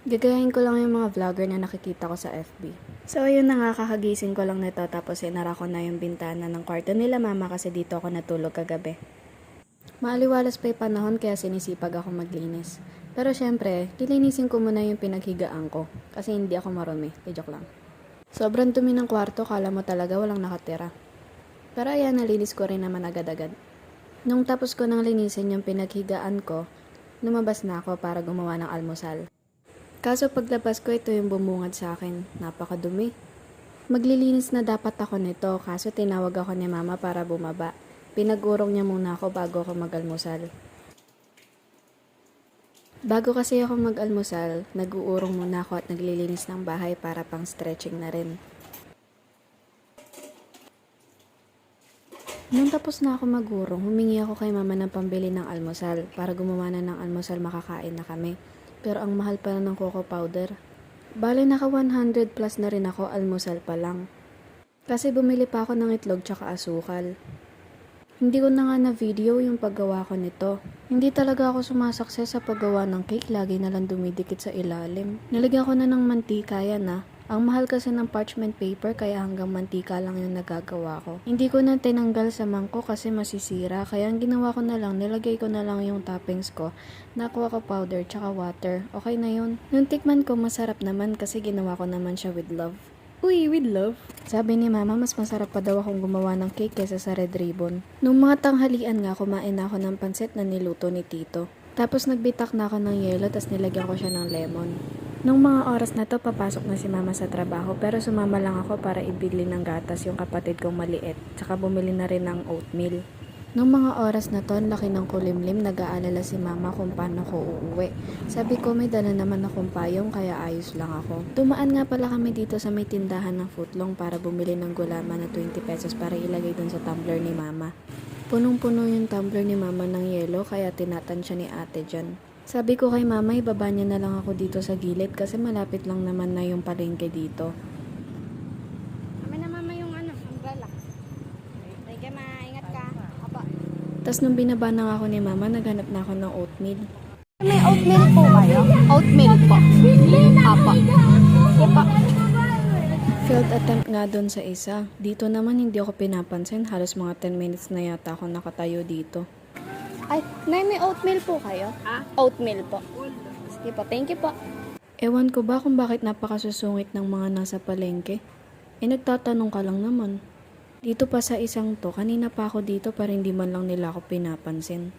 Gagayahin ko lang yung mga vlogger na nakikita ko sa FB. So ayun na nga, kakagising ko lang nito tapos sinara ko na yung bintana ng kwarto nila mama kasi dito ako natulog kagabi. Maaliwalas pa yung panahon kaya sinisipag ako maglinis. Pero syempre, lilinisin ko muna yung pinaghigaan ko kasi hindi ako marumi. Joke lang. Sobrang dumi ng kwarto, kala mo talaga walang nakatira. Pero ayan, nalinis ko rin naman agad-agad. Nung tapos ko nang linisin yung pinaghigaan ko, lumabas na ako para gumawa ng almusal. Kaso paglabas ko, ito yung bumungad sa akin. Napakadumi. Maglilinis na dapat ako nito, kaso tinawag ako ni mama para bumaba. Pinag-urong niya muna ako bago ako mag-almusal. Bago kasi ako mag-almusal, nag-uurong muna ako at naglilinis ng bahay para pang stretching na rin. Nung tapos na ako mag-urong, humingi ako kay mama ng pambili ng almusal para gumawa na ng almusal, makakain na kami. Pero ang mahal pala ng cocoa powder. Bale naka 100 plus na rin ako almusal pa lang. Kasi bumili pa ako ng itlog tsaka asukal. Hindi ko na nga na video yung paggawa ko nito. Hindi talaga ako sumasakses sa paggawa ng cake, lagi na lang dumidikit sa ilalim. Nilagyan ko na ng mantika, yan na. Ang mahal kasi ng parchment paper kaya hanggang mantika lang yung nagagawa ko. Hindi ko na tinanggal sa mangkok kasi masisira, kaya ang ginawa ko na lang, nilagay ko na lang yung toppings ko na cocoa powder tsaka water. Okay na yun. Nung tikman ko, masarap naman kasi ginawa ko naman siya with love. Uy, with love. Sabi ni mama, mas masarap pa daw akong gumawa ng cake kaysa sa red ribbon. Nung mga tanghalian nga, kumain na ako ng pansit na niluto ni Tito. Tapos nagbitak na ako ng yelo, tas nilagyan ko siya ng lemon. Nung mga oras na to, papasok na si mama sa trabaho, pero sumama lang ako para ibili ng gatas yung kapatid kong maliit, tsaka bumili na rin ng oatmeal. Nung mga oras na to, ang laki ng kulimlim, nag-aalala si mama kung paano ko uuwi. Sabi ko, may dala naman akong payong, kaya ayos lang ako. Dumaan nga pala kami dito sa may tindahan ng footlong para bumili ng gulaman na 20 pesos para ilagay dun sa tumbler ni mama. Punong-puno yung tumbler ni mama ng yelo, kaya tinatansya ni ate dyan. Sabi ko kay mama, ibaba niya na lang ako dito sa gilid kasi malapit lang naman na yung palengke dito. Kami na mama yung umbrella. Sige ma, ingat ka. Apa. Tapos nung binaba na ako ni mama, naghanap na ako ng oatmeal. May oatmeal po kayo? Oatmeal po. Apa. Apa. Failed attempt nga doon sa isa. Dito naman hindi ako pinapansin. Halos mga 10 minutes na yata ako nakatayo dito. Ay, may oatmeal po kayo? Oatmeal po. Sige po, thank you po. Ewan ko ba kung bakit napakasusungit ng mga nasa palengke. Nagtatanong ka lang naman. Dito pa sa isang to, kanina pa ako dito para hindi man lang nila ako pinapansin.